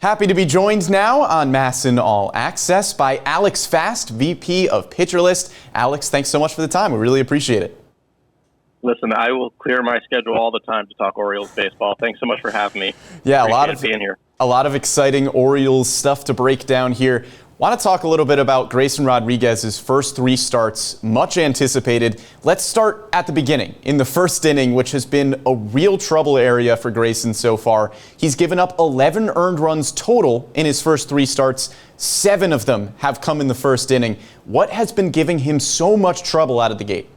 Happy to be joined now on MASN All Access by Alex Fast, VP of Pitcher List. Alex, thanks so much for the time. We really appreciate it. Listen, I will clear my schedule all the time to talk Orioles baseball. Thanks so much for having me. Yeah, Appreciate a lot of exciting Orioles stuff to break down here. Want to talk a little bit about Grayson Rodriguez's first 3 starts, much anticipated. Let's start at the beginning, in the first inning, which has been a real trouble area for Grayson so far. He's given up 11 earned runs total in his first 3 starts. 7 of them have come in the first inning. What has been giving him so much trouble out of the gate?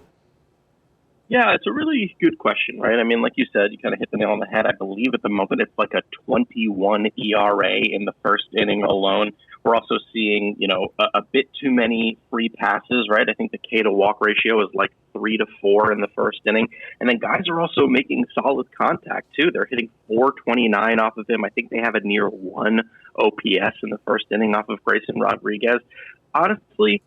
Yeah, it's a really good question, right? I mean, like you said, you kind of hit the nail on the head. I believe at the moment it's like a 21 ERA in the first inning alone. We're also seeing, a bit too many free passes, right? I think the K to walk ratio is like 3 to 4 in the first inning. And then guys are also making solid contact, too. They're hitting 429 off of him. I think they have a near 1 OPS in the first inning off of Grayson Rodriguez. Honestly,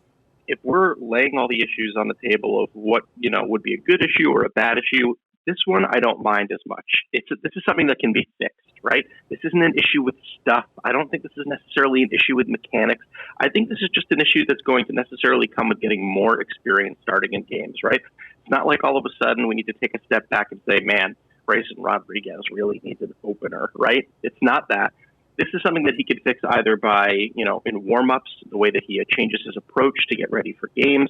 if we're laying all the issues on the table of what, would be a good issue or a bad issue, this one I don't mind as much. This is something that can be fixed, right? This isn't an issue with stuff. I don't think this is necessarily an issue with mechanics. I think this is just an issue that's going to necessarily come with getting more experience starting in games, right? It's not like all of a sudden we need to take a step back and say, man, Grayson Rodriguez really needs an opener, right? It's not that. This is something that he could fix either by, in warm-ups, the way that he changes his approach to get ready for games.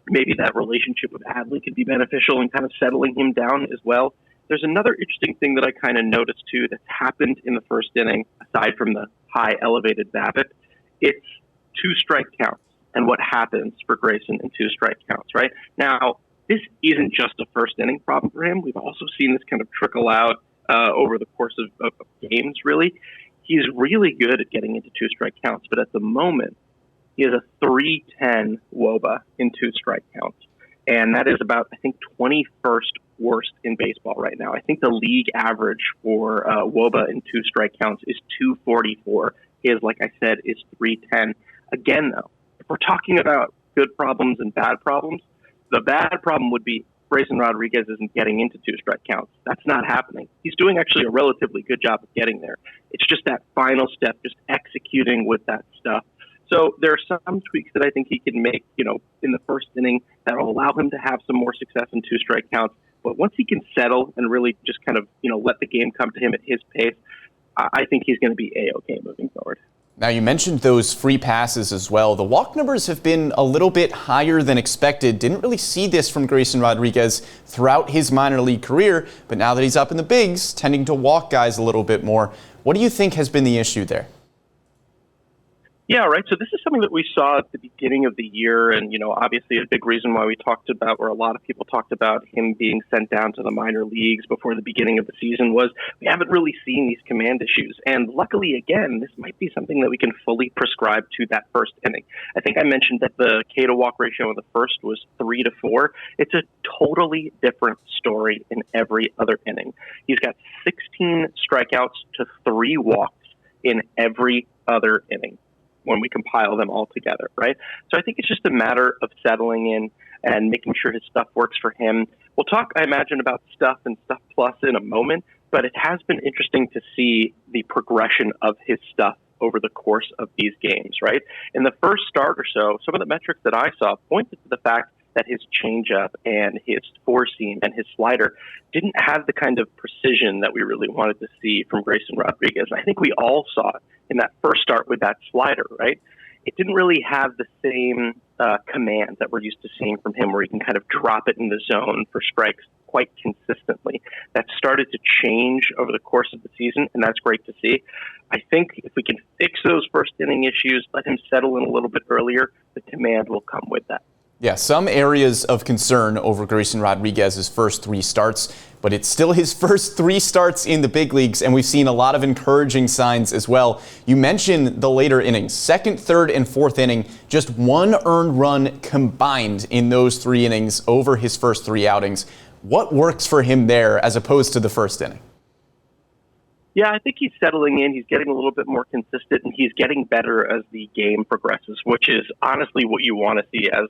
Maybe that relationship with Adley could be beneficial in kind of settling him down as well. There's another interesting thing that I kind of noticed, too, that's happened in the first inning, aside from the high elevated BABIP. It's 2 strike counts and what happens for Grayson in 2 strike counts, right? Now, this isn't just a first inning problem for him. We've also seen this kind of trickle out over the course of games, really. He's really good at getting into 2 strike counts, but at the moment, he has a 310 WOBA in 2 strike counts. And that is about, I think, 21st worst in baseball right now. I think the league average for WOBA in 2 strike counts is 244. His, like I said, is 310. Again, though, if we're talking about good problems and bad problems, the bad problem would be Grayson Rodriguez isn't getting into 2 strike counts. That's not happening. He's doing actually a relatively good job of getting there. It's just that final step, just executing with that stuff. So there are some tweaks that I think he can make, in the first inning that will allow him to have some more success in 2 strike counts. But once he can settle and really just kind of, let the game come to him at his pace, I think he's going to be A-OK moving forward. Now, you mentioned those free passes as well. The walk numbers have been a little bit higher than expected. Didn't really see this from Grayson Rodriguez throughout his minor league career, but now that he's up in the bigs, tending to walk guys a little bit more. What do you think has been the issue there? Yeah, right. So this is something that we saw at the beginning of the year. And, obviously a big reason why we talked about, or a lot of people talked about him being sent down to the minor leagues before the beginning of the season was we haven't really seen these command issues. And luckily, again, this might be something that we can fully prescribe to that first inning. I think I mentioned that the K to walk ratio in the first was 3 to 4. It's a totally different story in every other inning. He's got 16 strikeouts to 3 walks in every other inning when we compile them all together, right? So I think it's just a matter of settling in and making sure his stuff works for him. We'll talk, I imagine, about stuff and stuff plus in a moment, but it has been interesting to see the progression of his stuff over the course of these games, right? In the first start or so, some of the metrics that I saw pointed to the fact that his changeup and his four-seam and his slider didn't have the kind of precision that we really wanted to see from Grayson Rodriguez. I think we all saw it in that first start with that slider, right? It didn't really have the same command that we're used to seeing from him where he can kind of drop it in the zone for strikes quite consistently. That started to change over the course of the season, and that's great to see. I think if we can fix those first inning issues, let him settle in a little bit earlier, the command will come with that. Yeah, some areas of concern over Grayson Rodriguez's first 3 starts, but it's still his first 3 starts in the big leagues, and we've seen a lot of encouraging signs as well. You mentioned the later innings, 2nd, 3rd, and 4th inning, just 1 earned run combined in those 3 innings over his first 3 outings. What works for him there as opposed to the first inning? Yeah, I think he's settling in. He's getting a little bit more consistent, and he's getting better as the game progresses, which is honestly what you want to see as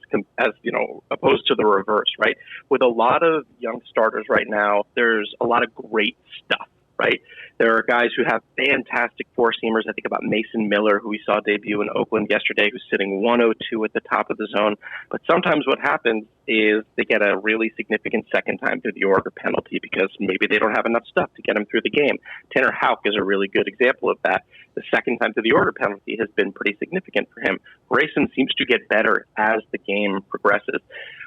opposed to the reverse, right? With a lot of young starters right now, there's a lot of great stuff right? There are guys who have fantastic four-seamers. I think about Mason Miller, who we saw debut in Oakland yesterday, who's sitting 102 at the top of the zone. But sometimes what happens is they get a really significant second time through the order penalty because maybe they don't have enough stuff to get him through the game. Tanner Houck is a really good example of that. The second time through the order penalty has been pretty significant for him. Grayson seems to get better as the game progresses.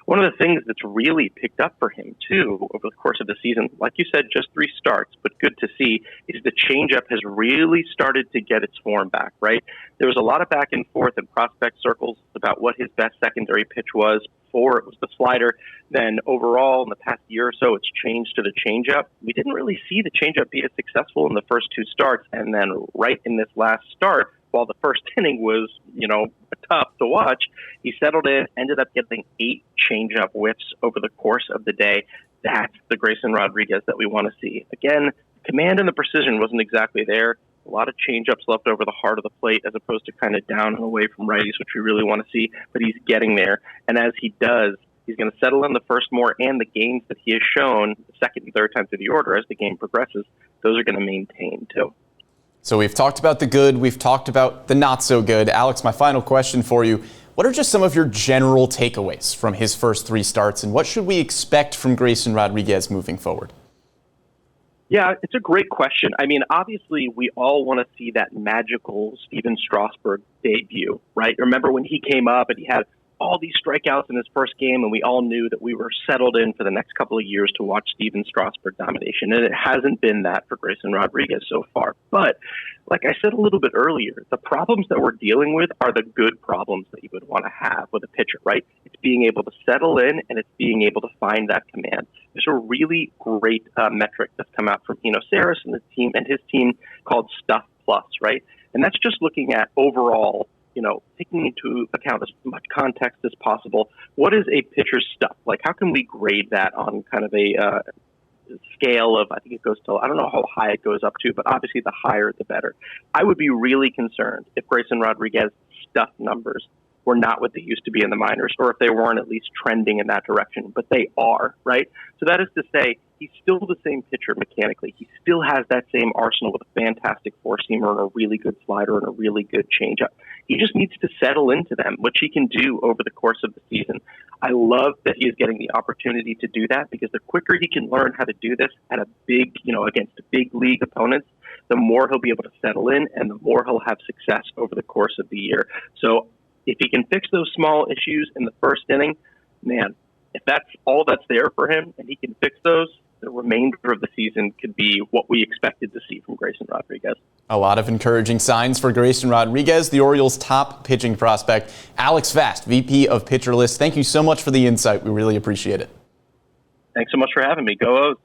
One of the things that's really picked up for him, too, over the course of the season, like you said, just 3 starts, but good to see, is the changeup has really started to get its form back, right? There was a lot of back and forth in prospect circles about what his best secondary pitch was. Before it was the slider. Then overall, in the past year or so, it's changed to the changeup. We didn't really see the changeup be as successful in the first 2 starts. And then right in this last start, while the first inning was, tough to watch, he settled in, ended up getting 8 changeup whiffs over the course of the day. That's the Grayson Rodriguez that we want to see. Again, command and the precision wasn't exactly there. A lot of changeups left over the heart of the plate as opposed to kind of down and away from righties, which we really want to see, but he's getting there. And as he does, he's going to settle in the first more, and the gains that he has shown the second and third time through the order as the game progresses, those are going to maintain too. So we've talked about the good, we've talked about the not so good. Alex, my final question for you. What are just some of your general takeaways from his first 3 starts, and what should we expect from Grayson Rodriguez moving forward? Yeah, it's a great question. I mean, obviously, we all want to see that magical Steven Strasburg debut, right? Remember when he came up and he had all these strikeouts in his first game, and we all knew that we were settled in for the next couple of years to watch Steven Strasburg domination. And it hasn't been that for Grayson Rodriguez so far. But like I said a little bit earlier, the problems that we're dealing with are the good problems that you would want to have with a pitcher, right? It's being able to settle in, and it's being able to find that command. There's a really great metric that's come out from Saris and his team called Stuff Plus, right? And that's just looking at overall, taking into account as much context as possible. What is a pitcher's stuff? Like, how can we grade that on kind of a scale of, I think it goes to, I don't know how high it goes up to, but obviously the higher the better. I would be really concerned if Grayson Rodriguez's stuff numbers were not what they used to be in the minors, or if they weren't at least trending in that direction, but they are, right? So that is to say, he's still the same pitcher mechanically. He still has that same arsenal with a fantastic four-seamer and a really good slider and a really good changeup. He just needs to settle into them, which he can do over the course of the season. I love that he is getting the opportunity to do that, because the quicker he can learn how to do this at a big, against big league opponents, the more he'll be able to settle in and the more he'll have success over the course of the year. So if he can fix those small issues in the first inning, man, if that's all that's there for him and he can fix those, the remainder of the season could be what we expected to see from Grayson Rodriguez. A lot of encouraging signs for Grayson Rodriguez, the Orioles' top pitching prospect. Alex Fast, VP of Pitcher List, thank you so much for the insight. We really appreciate it. Thanks so much for having me. Go O's.